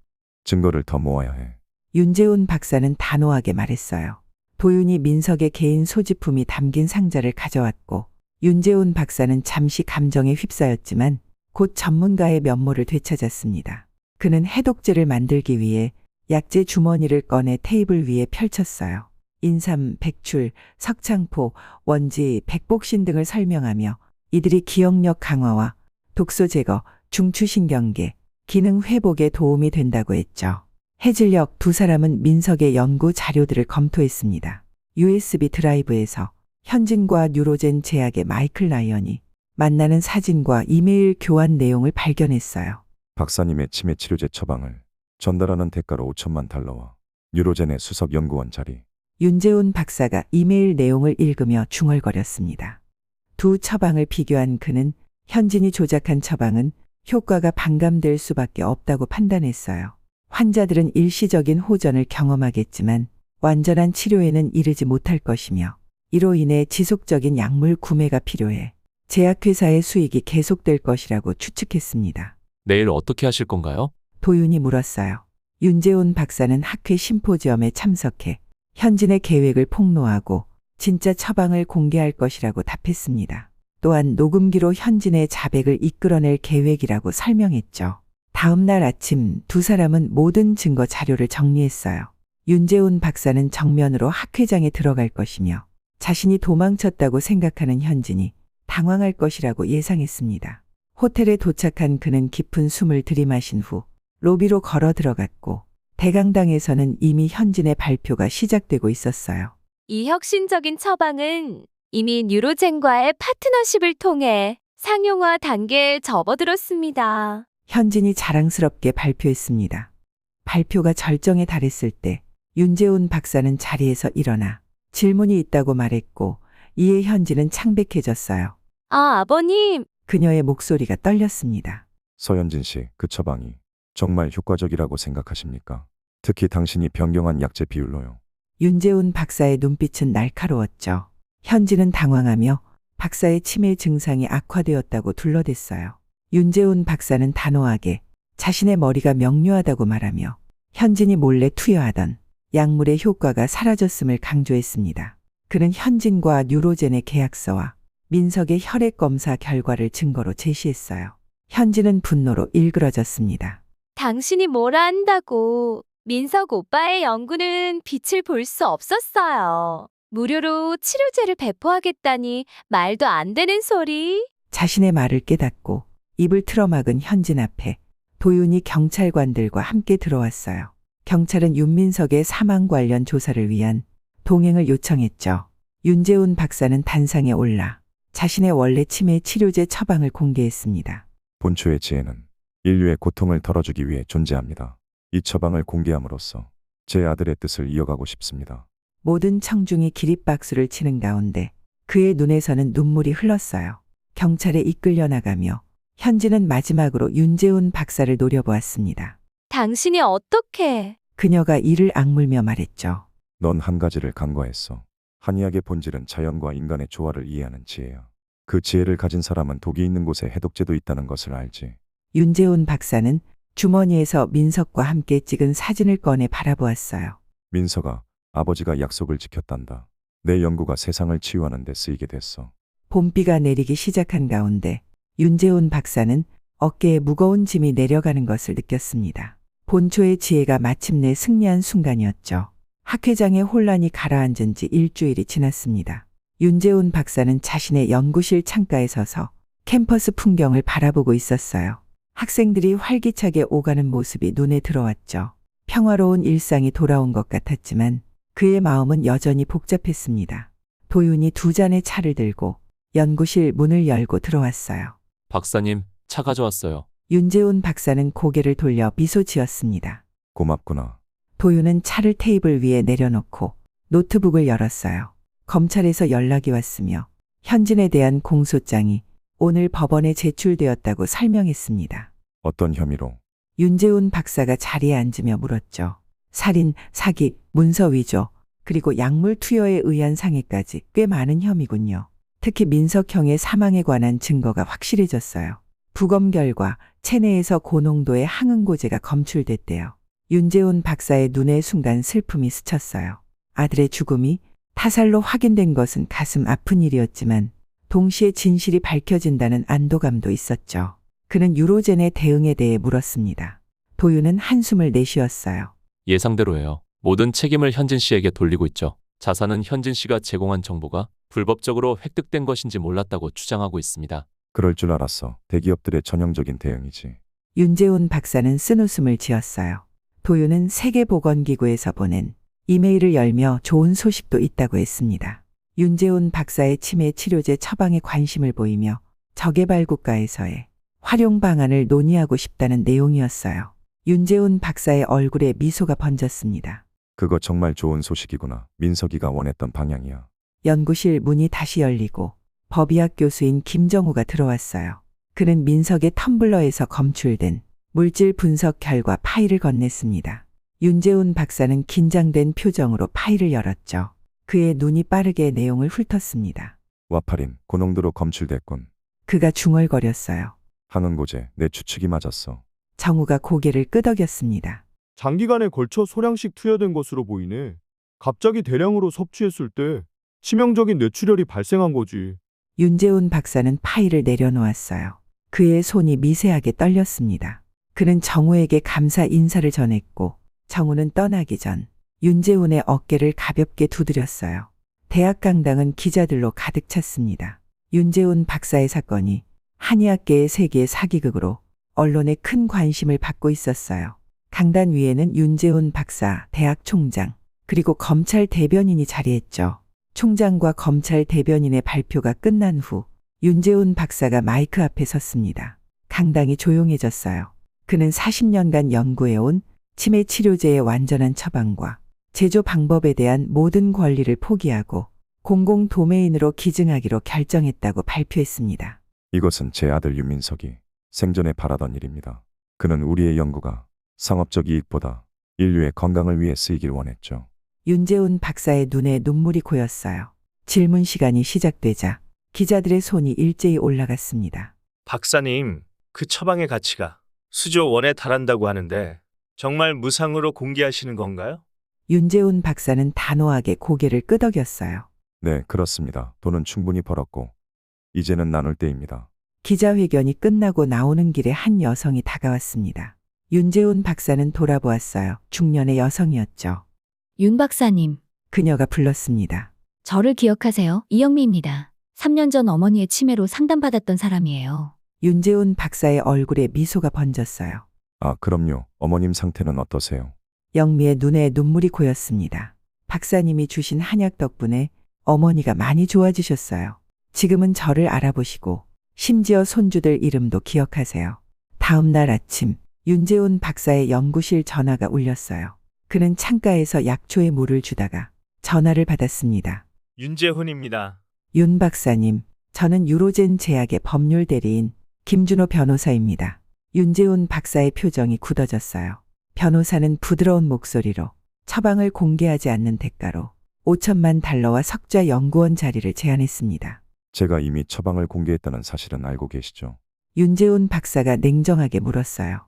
증거를 더 모아야 해. 윤재훈 박사는 단호하게 말했어요. 도윤이 민석의 개인 소지품이 담긴 상자를 가져왔고 윤재훈 박사는 잠시 감정에 휩싸였지만 곧 전문가의 면모를 되찾았습니다. 그는 해독제를 만들기 위해 약재 주머니를 꺼내 테이블 위에 펼쳤어요. 인삼, 백출, 석창포, 원지, 백복신 등을 설명하며 이들이 기억력 강화와 독소 제거, 중추신경계, 기능 회복에 도움이 된다고 했죠. 해질녘 두 사람은 민석의 연구 자료들을 검토했습니다. USB 드라이브에서 현진과 뉴로젠 제약의 마이클 라이언이 만나는 사진과 이메일 교환 내용을 발견했어요. 박사님의 치매 치료제 처방을 전달하는 대가로 5천만 달러와 뉴로젠의 수석 연구원 자리. 윤재훈 박사가 이메일 내용을 읽으며 중얼거렸습니다. 두 처방을 비교한 그는 현진이 조작한 처방은 효과가 반감될 수밖에 없다고 판단했어요. 환자들은 일시적인 호전을 경험하겠지만 완전한 치료에는 이르지 못할 것이며 이로 인해 지속적인 약물 구매가 필요해 제약회사의 수익이 계속될 것이라고 추측했습니다. 내일 어떻게 하실 건가요? 도윤이 물었어요. 윤재훈 박사는 학회 심포지엄에 참석해 현진의 계획을 폭로하고 진짜 처방을 공개할 것이라고 답했습니다. 또한 녹음기로 현진의 자백을 이끌어낼 계획이라고 설명했죠. 다음 날 아침 두 사람은 모든 증거 자료를 정리했어요. 윤재훈 박사는 정면으로 학회장에 들어갈 것이며 자신이 도망쳤다고 생각하는 현진이 당황할 것이라고 예상했습니다. 호텔에 도착한 그는 깊은 숨을 들이마신 후 로비로 걸어 들어갔고 대강당에서는 이미 현진의 발표가 시작되고 있었어요. 이 혁신적인 처방은 이미 뉴로젠과의 파트너십을 통해 상용화 단계에 접어들었습니다. 현진이 자랑스럽게 발표했습니다. 발표가 절정에 달했을 때 윤재훈 박사는 자리에서 일어나 질문이 있다고 말했고 이에 현진은 창백해졌어요. 아, 아버님. 그녀의 목소리가 떨렸습니다. 서현진 씨, 그 처방이 정말 효과적이라고 생각하십니까? 특히 당신이 변경한 약재 비율로요. 윤재훈 박사의 눈빛은 날카로웠죠. 현진은 당황하며 박사의 치매 증상이 악화되었다고 둘러댔어요. 윤재훈 박사는 단호하게 자신의 머리가 명료하다고 말하며 현진이 몰래 투여하던 약물의 효과가 사라졌음을 강조했습니다. 그는 현진과 뉴로젠의 계약서와 민석의 혈액 검사 결과를 증거로 제시했어요. 현진은 분노로 일그러졌습니다. 당신이 뭐라 한다고. 민석 오빠의 연구는 빛을 볼 수 없었어요. 무료로 치료제를 배포하겠다니 말도 안 되는 소리. 자신의 말을 깨닫고 입을 틀어막은 현진 앞에 도윤이 경찰관들과 함께 들어왔어요. 경찰은 윤민석의 사망 관련 조사를 위한 동행을 요청했죠. 윤재훈 박사는 단상에 올라 자신의 원래 치매 치료제 처방을 공개했습니다. 본초의 지혜는 인류의 고통을 덜어주기 위해 존재합니다. 이 처방을 공개함으로써 제 아들의 뜻을 이어가고 싶습니다. 모든 청중이 기립박수를 치는 가운데 그의 눈에서는 눈물이 흘렀어요. 경찰에 이끌려 나가며 현진은 마지막으로 윤재훈 박사를 노려보았습니다. 당신이 어떻게. 그녀가 이를 악물며 말했죠. 넌 한 가지를 간과했어. 한의학의 본질은 자연과 인간의 조화를 이해하는 지혜야. 그 지혜를 가진 사람은 독이 있는 곳에 해독제도 있다는 것을 알지. 윤재훈 박사는 주머니에서 민석과 함께 찍은 사진을 꺼내 바라보았어요. 민석아, 아버지가 약속을 지켰단다. 내 연구가 세상을 치유하는 데 쓰이게 됐어. 봄비가 내리기 시작한 가운데 윤재훈 박사는 어깨에 무거운 짐이 내려가는 것을 느꼈습니다. 본초의 지혜가 마침내 승리한 순간이었죠. 학회장의 혼란이 가라앉은 지 일주일이 지났습니다. 윤재훈 박사는 자신의 연구실 창가에 서서 캠퍼스 풍경을 바라보고 있었어요. 학생들이 활기차게 오가는 모습이 눈에 들어왔죠. 평화로운 일상이 돌아온 것 같았지만 그의 마음은 여전히 복잡했습니다. 도윤이 두 잔의 차를 들고 연구실 문을 열고 들어왔어요. 박사님, 차 가져왔어요. 윤재훈 박사는 고개를 돌려 미소 지었습니다. 고맙구나. 도윤은 차를 테이블 위에 내려놓고 노트북을 열었어요. 검찰에서 연락이 왔으며 현진에 대한 공소장이 오늘 법원에 제출되었다고 설명했습니다. 어떤 혐의로? 윤재훈 박사가 자리에 앉으며 물었죠. 살인, 사기, 문서 위조, 그리고 약물 투여에 의한 상해까지 꽤 많은 혐의군요. 특히 민석형의 사망에 관한 증거가 확실해졌어요. 부검 결과 체내에서 고농도의 항응고제가 검출됐대요. 윤재훈 박사의 눈에 순간 슬픔이 스쳤어요. 아들의 죽음이 타살로 확인된 것은 가슴 아픈 일이었지만 동시에 진실이 밝혀진다는 안도감도 있었죠. 그는 유로젠의 대응에 대해 물었습니다. 도윤은 한숨을 내쉬었어요. 예상대로예요. 모든 책임을 현진 씨에게 돌리고 있죠. 자산은 현진 씨가 제공한 정보가 불법적으로 획득된 것인지 몰랐다고 주장하고 있습니다. 그럴 줄 알았어. 대기업들의 전형적인 대응이지. 윤재훈 박사는 쓴웃음을 지었어요. 도윤은 세계보건기구에서 보낸 이메일을 열며 좋은 소식도 있다고 했습니다. 윤재훈 박사의 치매 치료제 처방에 관심을 보이며 저개발 국가에서의 활용 방안을 논의하고 싶다는 내용이었어요. 윤재훈 박사의 얼굴에 미소가 번졌습니다. 그거 정말 좋은 소식이구나. 민석이가 원했던 방향이야. 연구실 문이 다시 열리고 법의학 교수인 김정우가 들어왔어요. 그는 민석의 텀블러에서 검출된 물질 분석 결과 파일을 건넸습니다. 윤재훈 박사는 긴장된 표정으로 파일을 열었죠. 그의 눈이 빠르게 내용을 훑었습니다. 와파린, 고농도로 검출됐군. 그가 중얼거렸어요. 항응고제, 내 추측이 맞았어. 정우가 고개를 끄덕였습니다. 장기간에 걸쳐 소량씩 투여된 것으로 보이네. 갑자기 대량으로 섭취했을 때 치명적인 뇌출혈이 발생한 거지. 윤재훈 박사는 파일을 내려놓았어요. 그의 손이 미세하게 떨렸습니다. 그는 정우에게 감사 인사를 전했고 정우는 떠나기 전 윤재훈의 어깨를 가볍게 두드렸어요. 대학 강당은 기자들로 가득 찼습니다. 윤재훈 박사의 사건이 한의학계의 세계 사기극으로 언론에 큰 관심을 받고 있었어요. 강단 위에는 윤재훈 박사, 대학 총장, 그리고 검찰 대변인이 자리했죠. 총장과 검찰 대변인의 발표가 끝난 후 윤재훈 박사가 마이크 앞에 섰습니다. 강당이 조용해졌어요. 그는 40년간 연구해온 치매 치료제의 완전한 처방과 제조 방법에 대한 모든 권리를 포기하고 공공 도메인으로 기증하기로 결정했다고 발표했습니다. 이것은 제 아들 윤민석이 생전에 바라던 일입니다. 그는 우리의 연구가 상업적 이익보다 인류의 건강을 위해 쓰이길 원했죠. 윤재훈 박사의 눈에 눈물이 고였어요. 질문 시간이 시작되자 기자들의 손이 일제히 올라갔습니다. 박사님, 그 처방의 가치가 수조 원에 달한다고 하는데 정말 무상으로 공개하시는 건가요? 윤재훈 박사는 단호하게 고개를 끄덕였어요. 네, 그렇습니다. 돈은 충분히 벌었고 이제는 나눌 때입니다. 기자회견이 끝나고 나오는 길에 한 여성이 다가왔습니다. 윤재훈 박사는 돌아보았어요. 중년의 여성이었죠. 윤 박사님, 그녀가 불렀습니다. 저를 기억하세요? 이영미입니다. 3년 전 어머니의 치매로 상담받았던 사람이에요. 윤재훈 박사의 얼굴에 미소가 번졌어요. 아, 그럼요. 어머님 상태는 어떠세요? 영미의 눈에 눈물이 고였습니다. 박사님이 주신 한약 덕분에 어머니가 많이 좋아지셨어요. 지금은 저를 알아보시고 심지어 손주들 이름도 기억하세요. 다음 날 아침 윤재훈 박사의 연구실 전화가 울렸어요. 그는 창가에서 약초에 물을 주다가 전화를 받았습니다. 윤재훈입니다. 윤 박사님, 저는 유로젠 제약의 법률 대리인 김준호 변호사입니다. 윤재훈 박사의 표정이 굳어졌어요. 변호사는 부드러운 목소리로 처방을 공개하지 않는 대가로 5천만 달러와 석좌 연구원 자리를 제안했습니다. 제가 이미 처방을 공개했다는 사실은 알고 계시죠? 윤재훈 박사가 냉정하게 물었어요.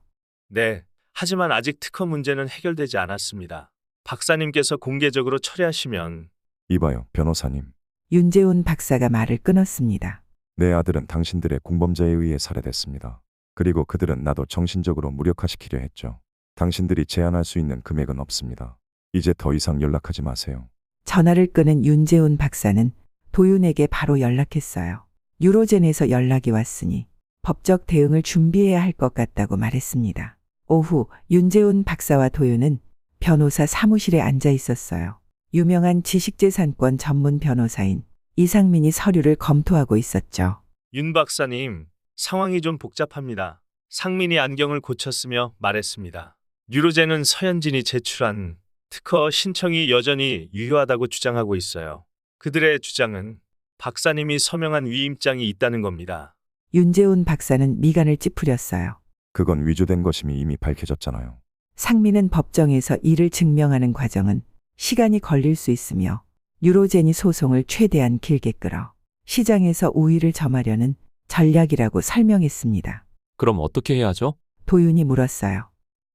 네, 하지만 아직 특허 문제는 해결되지 않았습니다. 박사님께서 공개적으로 철회하시면 이봐요, 변호사님. 윤재훈 박사가 말을 끊었습니다. 내 아들은 당신들의 공범자에 의해 살해됐습니다. 그리고 그들은 나도 정신적으로 무력화시키려 했죠. 당신들이 제한할 수 있는 금액은 없습니다. 이제 더 이상 연락하지 마세요. 전화를 끊은 윤재훈 박사는 도윤에게 바로 연락했어요. 유로젠에서 연락이 왔으니 법적 대응을 준비해야 할 것 같다고 말했습니다. 오후 윤재훈 박사와 도윤은 변호사 사무실에 앉아 있었어요. 유명한 지식재산권 전문 변호사인 이상민이 서류를 검토하고 있었죠. 윤 박사님, 상황이 좀 복잡합니다. 상민이 안경을 고쳤으며 말했습니다. 뉴로젠은 서현진이 제출한 특허 신청이 여전히 유효하다고 주장하고 있어요. 그들의 주장은 박사님이 서명한 위임장이 있다는 겁니다. 윤재훈 박사는 미간을 찌푸렸어요. 그건 위조된 것임이 이미 밝혀졌잖아요. 상민은 법정에서 이를 증명하는 과정은 시간이 걸릴 수 있으며 유로젠이 소송을 최대한 길게 끌어 시장에서 우위를 점하려는 전략이라고 설명했습니다. 그럼 어떻게 해야 하죠? 도윤이 물었어요.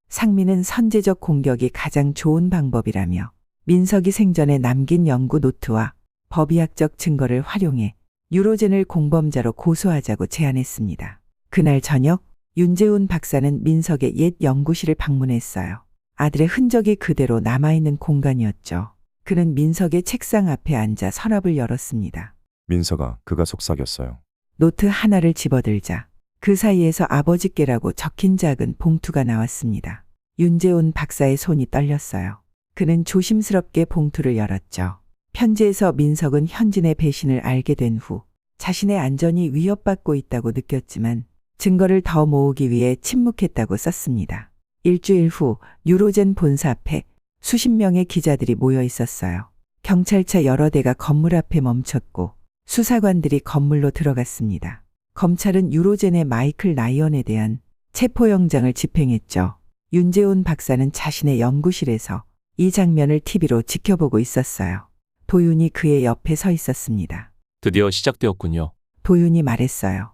상민은 선제적 공격이 가장 좋은 방법이라며 민석이 생전에 남긴 연구 노트와 법의학적 증거를 활용해 유로젠을 공범자로 고소하자고 제안했습니다. 그날 저녁 윤재훈 박사는 민석의 옛 연구실을 방문했어요. 아들의 흔적이 그대로 남아있는 공간이었죠. 그는 민석의 책상 앞에 앉아 서랍을 열었습니다. 민서가 그가 속삭였어요. 노트 하나를 집어들자 그 사이에서 아버지께라고 적힌 작은 봉투가 나왔습니다. 윤재훈 박사의 손이 떨렸어요. 그는 조심스럽게 봉투를 열었죠. 편지에서 민석은 현진의 배신을 알게 된 후 자신의 안전이 위협받고 있다고 느꼈지만 증거를 더 모으기 위해 침묵했다고 썼습니다. 일주일 후 유로젠 본사 앞에 수십 명의 기자들이 모여 있었어요. 경찰차 여러 대가 건물 앞에 멈췄고 수사관들이 건물로 들어갔습니다. 검찰은 유로젠의 마이클 라이언에 대한 체포영장을 집행했죠. 윤재훈 박사는 자신의 연구실에서 이 장면을 TV로 지켜보고 있었어요. 도윤이 그의 옆에 서 있었습니다. 드디어 시작되었군요. 도윤이 말했어요.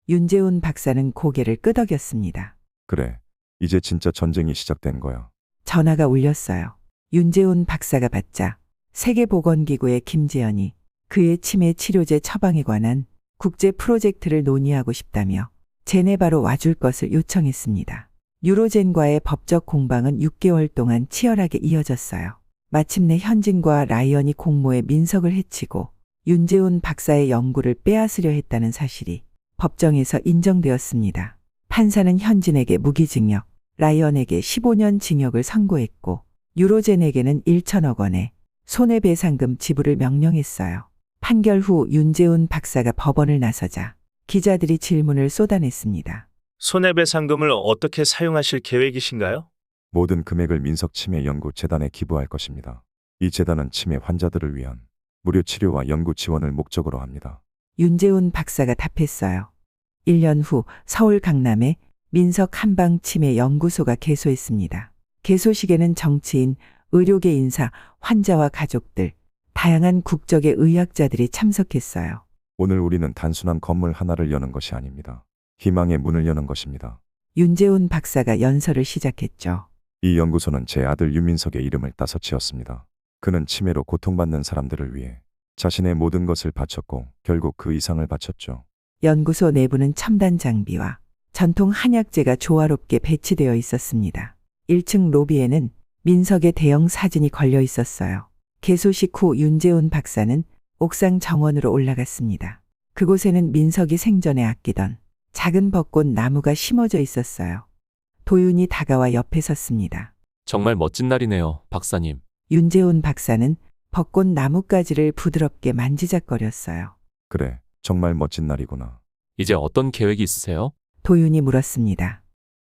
윤재훈 박사는 고개를 끄덕였습니다. 그래, 이제 진짜 전쟁이 시작된 거야. 전화가 울렸어요. 윤재훈 박사가 받자 세계보건기구의 김재현이 그의 치매 치료제 처방에 관한 국제 프로젝트를 논의하고 싶다며 제네바로 와줄 것을 요청했습니다. 유로젠과의 법적 공방은 6개월 동안 치열하게 이어졌어요. 마침내 현진과 라이언이 공모해 민석을 해치고 윤재훈 박사의 연구를 빼앗으려 했다는 사실이 법정에서 인정되었습니다. 판사는 현진에게 무기징역, 라이언에게 15년 징역을 선고했고 유로젠에게는 1천억 원의 손해배상금 지불을 명령했어요. 판결 후 윤재훈 박사가 법원을 나서자 기자들이 질문을 쏟아냈습니다. 손해배상금을 어떻게 사용하실 계획이신가요? 모든 금액을 민석 치매 연구 재단에 기부할 것입니다. 이 재단은 치매 환자들을 위한 무료 치료와 연구 지원을 목적으로 합니다. 윤재훈 박사가 답했어요. 1년 후 서울 강남에 민석 한방 치매 연구소가 개소했습니다. 개소식에는 정치인, 의료계 인사, 환자와 가족들, 다양한 국적의 의학자들이 참석했어요. 오늘 우리는 단순한 건물 하나를 여는 것이 아닙니다. 희망의 문을 여는 것입니다. 윤재훈 박사가 연설을 시작했죠. 이 연구소는 제 아들 윤민석의 이름을 따서 지었습니다. 그는 치매로 고통받는 사람들을 위해 자신의 모든 것을 바쳤고 결국 그 이상을 바쳤죠. 연구소 내부는 첨단 장비와 전통 한약재가 조화롭게 배치되어 있었습니다. 1층 로비에는 민석의 대형 사진이 걸려 있었어요. 개소식 후 윤재훈 박사는 옥상 정원으로 올라갔습니다. 그곳에는 민석이 생전에 아끼던 작은 벚꽃 나무가 심어져 있었어요. 도윤이 다가와 옆에 섰습니다. 정말 멋진 날이네요, 박사님. 윤재훈 박사는 벚꽃 나뭇가지를 부드럽게 만지작거렸어요. 그래, 정말 멋진 날이구나. 이제 어떤 계획이 있으세요? 도윤이 물었습니다.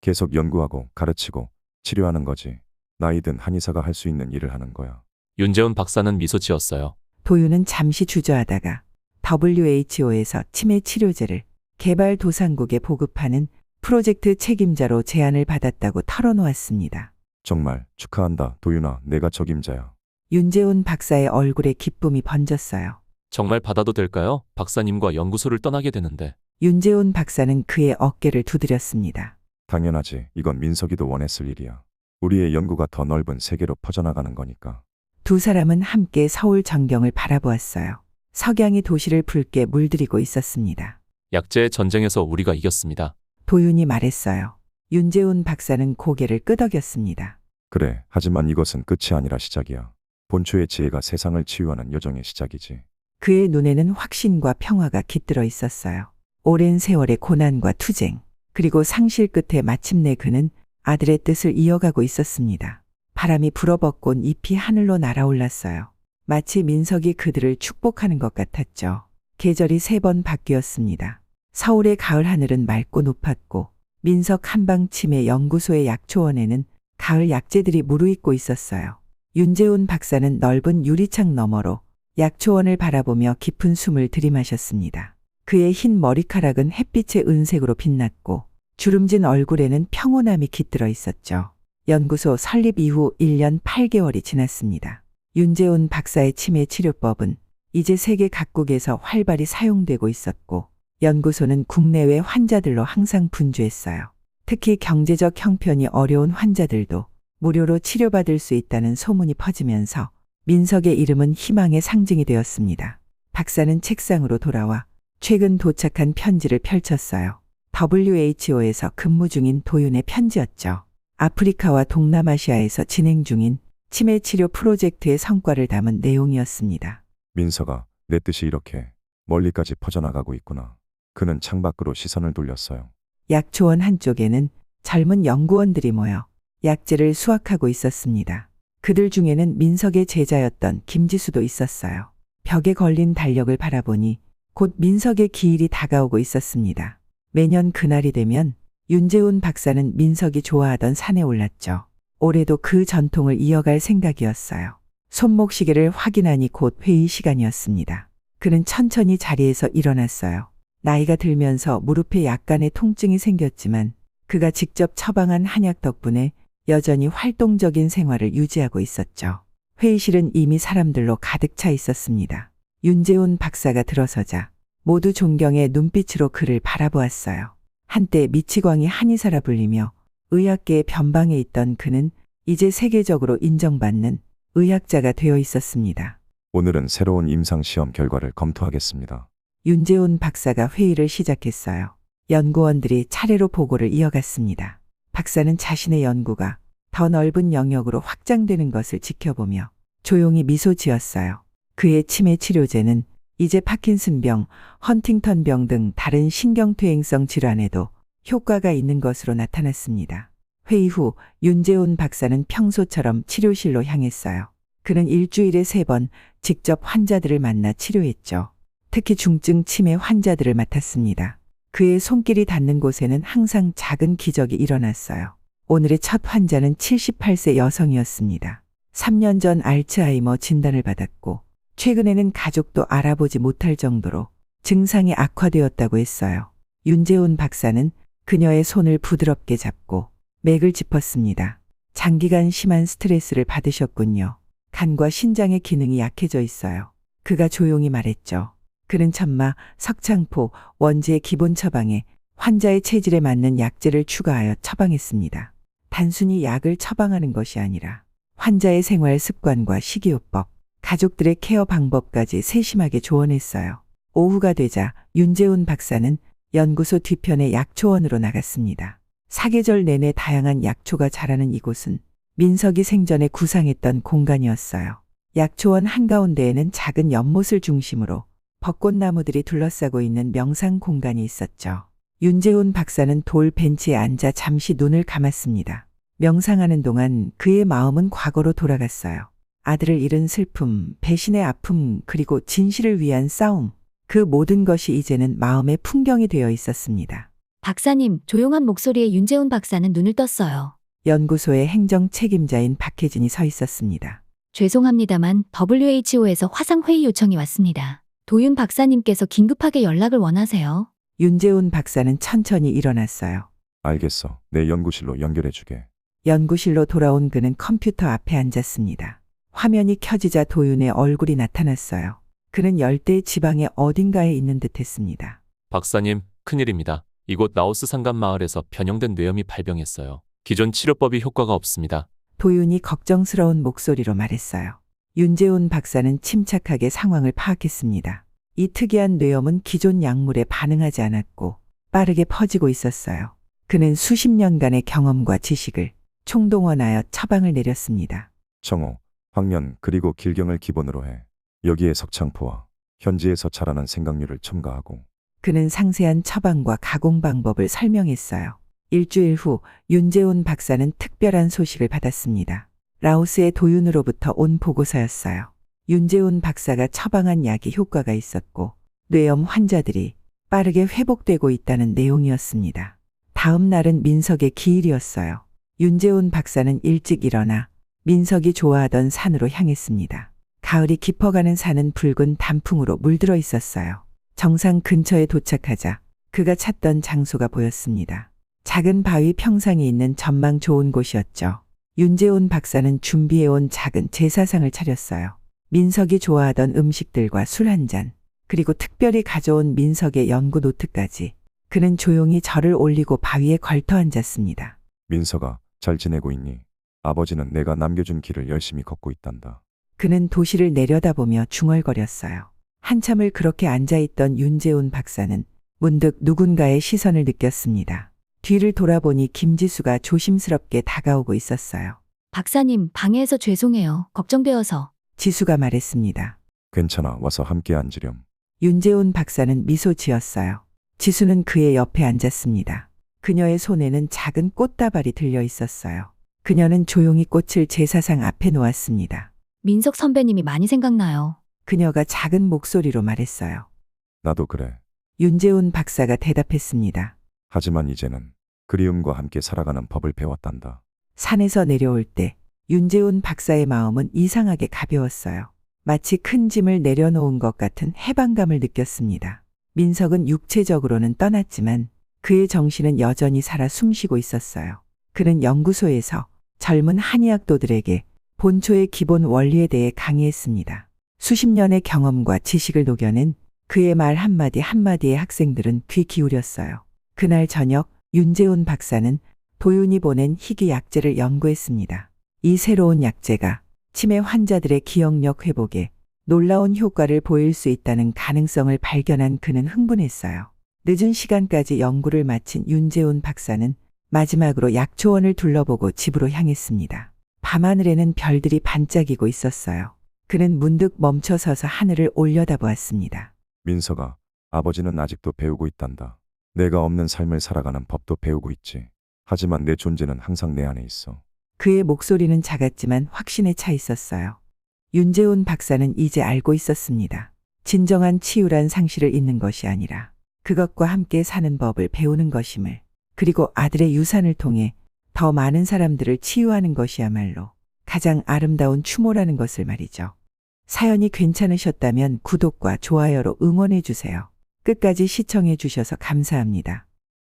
계속 연구하고 가르치고 치료하는 거지. 나이든 한의사가 할 수 있는 일을 하는 거야. 윤재훈 박사는 미소 지었어요. 도윤은 잠시 주저하다가 WHO에서 치매 치료제를 개발도상국에 보급하는 프로젝트 책임자로 제안을 받았다고 털어놓았습니다. 정말 축하한다, 도윤아. 내가 적임자야. 윤재훈 박사의 얼굴에 기쁨이 번졌어요. 정말 받아도 될까요? 박사님과 연구소를 떠나게 되는데. 윤재훈 박사는 그의 어깨를 두드렸습니다. 당연하지. 이건 민석이도 원했을 일이야. 우리의 연구가 더 넓은 세계로 퍼져나가는 거니까. 두 사람은 함께 서울 전경을 바라보았어요. 석양이 도시를 붉게 물들이고 있었습니다. 약제의 전쟁에서 우리가 이겼습니다. 도윤이 말했어요. 윤재훈 박사는 고개를 끄덕였습니다. 그래, 하지만 이것은 끝이 아니라 시작이야. 본초의 지혜가 세상을 치유하는 여정의 시작이지. 그의 눈에는 확신과 평화가 깃들어 있었어요. 오랜 세월의 고난과 투쟁, 그리고 상실 끝에 마침내 그는 아들의 뜻을 이어가고 있었습니다. 바람이 불어벗곤 잎이 하늘로 날아올랐어요. 마치 민석이 그들을 축복하는 것 같았죠. 계절이 3번 바뀌었습니다. 서울의 가을 하늘은 맑고 높았고 민석 한방치매 연구소의 약초원에는 가을 약재들이 무르익고 있었어요. 윤재훈 박사는 넓은 유리창 너머로 약초원을 바라보며 깊은 숨을 들이마셨습니다. 그의 흰 머리카락은 햇빛의 은색으로 빛났고 주름진 얼굴에는 평온함이 깃들어 있었죠. 연구소 설립 이후 1년 8개월이 지났습니다. 윤재훈 박사의 치매 치료법은 이제 세계 각국에서 활발히 사용되고 있었고 연구소는 국내외 환자들로 항상 분주했어요. 특히 경제적 형편이 어려운 환자들도 무료로 치료받을 수 있다는 소문이 퍼지면서 민석의 이름은 희망의 상징이 되었습니다. 박사는 책상으로 돌아와 최근 도착한 편지를 펼쳤어요. WHO에서 근무 중인 도윤의 편지였죠. 아프리카와 동남아시아에서 진행 중인 치매 치료 프로젝트의 성과를 담은 내용이었습니다. 민서가 내 뜻이 이렇게 멀리까지 퍼져나가고 있구나. 그는 창밖으로 시선을 돌렸어요. 약초원 한쪽에는 젊은 연구원들이 모여 약재를 수확하고 있었습니다. 그들 중에는 민석의 제자였던 김지수도 있었어요. 벽에 걸린 달력을 바라보니 곧 민석의 기일이 다가오고 있었습니다. 매년 그날이 되면 윤재훈 박사는 민석이 좋아하던 산에 올랐죠. 올해도 그 전통을 이어갈 생각이었어요. 손목시계를 확인하니 곧 회의 시간이었습니다. 그는 천천히 자리에서 일어났어요. 나이가 들면서 무릎에 약간의 통증이 생겼지만 그가 직접 처방한 한약 덕분에 여전히 활동적인 생활을 유지하고 있었죠. 회의실은 이미 사람들로 가득 차 있었습니다. 윤재훈 박사가 들어서자 모두 존경의 눈빛으로 그를 바라보았어요. 한때 미치광이 한의사라 불리며 의학계의 변방에 있던 그는 이제 세계적으로 인정받는 의학자가 되어 있었습니다. 오늘은 새로운 임상시험 결과를 검토하겠습니다. 윤재훈 박사가 회의를 시작했어요. 연구원들이 차례로 보고를 이어갔습니다. 박사는 자신의 연구가 더 넓은 영역으로 확장되는 것을 지켜보며 조용히 미소 지었어요. 그의 치매 치료제는 이제 파킨슨병, 헌팅턴병 등 다른 신경퇴행성 질환에도 효과가 있는 것으로 나타났습니다. 회의 후 윤재훈 박사는 평소처럼 치료실로 향했어요. 그는 일주일에 3번 직접 환자들을 만나 치료했죠. 특히 중증 치매 환자들을 맡았습니다. 그의 손길이 닿는 곳에는 항상 작은 기적이 일어났어요. 오늘의 첫 환자는 78세 여성이었습니다. 3년 전 알츠하이머 진단을 받았고 최근에는 가족도 알아보지 못할 정도로 증상이 악화되었다고 했어요. 윤재훈 박사는 그녀의 손을 부드럽게 잡고 맥을 짚었습니다. 장기간 심한 스트레스를 받으셨군요. 간과 신장의 기능이 약해져 있어요. 그가 조용히 말했죠. 그는 천마, 석창포, 원지의 기본 처방에 환자의 체질에 맞는 약재를 추가하여 처방했습니다. 단순히 약을 처방하는 것이 아니라 환자의 생활 습관과 식이요법, 가족들의 케어 방법까지 세심하게 조언했어요. 오후가 되자 윤재훈 박사는 연구소 뒤편의 약초원으로 나갔습니다. 사계절 내내 다양한 약초가 자라는 이곳은 민석이 생전에 구상했던 공간이었어요. 약초원 한가운데에는 작은 연못을 중심으로 벚꽃나무들이 둘러싸고 있는 명상 공간이 있었죠. 윤재훈 박사는 돌 벤치에 앉아 잠시 눈을 감았습니다. 명상하는 동안 그의 마음은 과거로 돌아갔어요. 아들을 잃은 슬픔, 배신의 아픔, 그리고 진실을 위한 싸움. 그 모든 것이 이제는 마음의 풍경이 되어 있었습니다. 박사님, 조용한 목소리에 윤재훈 박사는 눈을 떴어요. 연구소의 행정 책임자인 박혜진이 서 있었습니다. 죄송합니다만 WHO에서 화상회의 요청이 왔습니다. 도윤 박사님께서 긴급하게 연락을 원하세요. 윤재훈 박사는 천천히 일어났어요. 알겠어. 내 연구실로 연결해주게. 연구실로 돌아온 그는 컴퓨터 앞에 앉았습니다. 화면이 켜지자 도윤의 얼굴이 나타났어요. 그는 열대 지방의 어딘가에 있는 듯했습니다. 박사님, 큰일입니다. 이곳 라오스 산간 마을에서 변형된 뇌염이 발병했어요. 기존 치료법이 효과가 없습니다. 도윤이 걱정스러운 목소리로 말했어요. 윤재훈 박사는 침착하게 상황을 파악했습니다. 이 특이한 뇌염은 기존 약물에 반응하지 않았고 빠르게 퍼지고 있었어요. 그는 수십 년간의 경험과 지식을 총동원하여 처방을 내렸습니다. 청호, 황련 그리고 길경을 기본으로 해. 여기에 석창포와 현지에서 자라는 생강류를 첨가하고. 그는 상세한 처방과 가공 방법을 설명했어요. 일주일 후 윤재훈 박사는 특별한 소식을 받았습니다. 라오스의 도윤으로부터 온 보고서였어요. 윤재훈 박사가 처방한 약이 효과가 있었고 뇌염 환자들이 빠르게 회복되고 있다는 내용이었습니다. 다음 날은 민석의 기일이었어요. 윤재훈 박사는 일찍 일어나 민석이 좋아하던 산으로 향했습니다. 가을이 깊어가는 산은 붉은 단풍으로 물들어 있었어요. 정상 근처에 도착하자 그가 찾던 장소가 보였습니다. 작은 바위 평상이 있는 전망 좋은 곳이었죠. 윤재훈 박사는 준비해온 작은 제사상을 차렸어요. 민석이 좋아하던 음식들과 술 한 잔, 그리고 특별히 가져온 민석의 연구 노트까지. 그는 조용히 절을 올리고 바위에 걸터 앉았습니다. 민석아, 잘 지내고 있니? 아버지는 내가 남겨준 길을 열심히 걷고 있단다. 그는 도시를 내려다보며 중얼거렸어요. 한참을 그렇게 앉아있던 윤재훈 박사는 문득 누군가의 시선을 느꼈습니다. 뒤를 돌아보니 김지수가 조심스럽게 다가오고 있었어요. 박사님, 방해해서 죄송해요. 걱정되어서. 지수가 말했습니다. 괜찮아, 와서 함께 앉으렴. 윤재훈 박사는 미소 지었어요. 지수는 그의 옆에 앉았습니다. 그녀의 손에는 작은 꽃다발이 들려 있었어요. 그녀는 조용히 꽃을 제사상 앞에 놓았습니다. 민석 선배님이 많이 생각나요. 그녀가 작은 목소리로 말했어요. 나도 그래. 윤재훈 박사가 대답했습니다. 하지만 이제는 그리움과 함께 살아가는 법을 배웠단다. 산에서 내려올 때 윤재훈 박사의 마음은 이상하게 가벼웠어요. 마치 큰 짐을 내려놓은 것 같은 해방감을 느꼈습니다. 민석은 육체적으로는 떠났지만 그의 정신은 여전히 살아 숨쉬고 있었어요. 그는 연구소에서 젊은 한의학도들에게 본초의 기본 원리에 대해 강의했습니다. 수십 년의 경험과 지식을 녹여낸 그의 말 한마디 한마디에 학생들은 귀 기울였어요. 그날 저녁 윤재훈 박사는 도윤이 보낸 희귀 약재를 연구했습니다. 이 새로운 약재가 치매 환자들의 기억력 회복에 놀라운 효과를 보일 수 있다는 가능성을 발견한 그는 흥분했어요. 늦은 시간까지 연구를 마친 윤재훈 박사는 마지막으로 약초원을 둘러보고 집으로 향했습니다. 밤하늘에는 별들이 반짝이고 있었어요. 그는 문득 멈춰서서 하늘을 올려다보았습니다. 민석아, 아버지는 아직도 배우고 있단다. 내가 없는 삶을 살아가는 법도 배우고 있지. 하지만 내 존재는 항상 내 안에 있어. 그의 목소리는 작았지만 확신에 차 있었어요. 윤재훈 박사는 이제 알고 있었습니다. 진정한 치유란 상실을 잇는 것이 아니라 그것과 함께 사는 법을 배우는 것임을, 그리고 아들의 유산을 통해 더 많은 사람들을 치유하는 것이야말로 가장 아름다운 추모라는 것을 말이죠. 사연이 괜찮으셨다면 구독과 좋아요로 응원해 주세요. 끝까지 시청해 주셔서 감사합니다.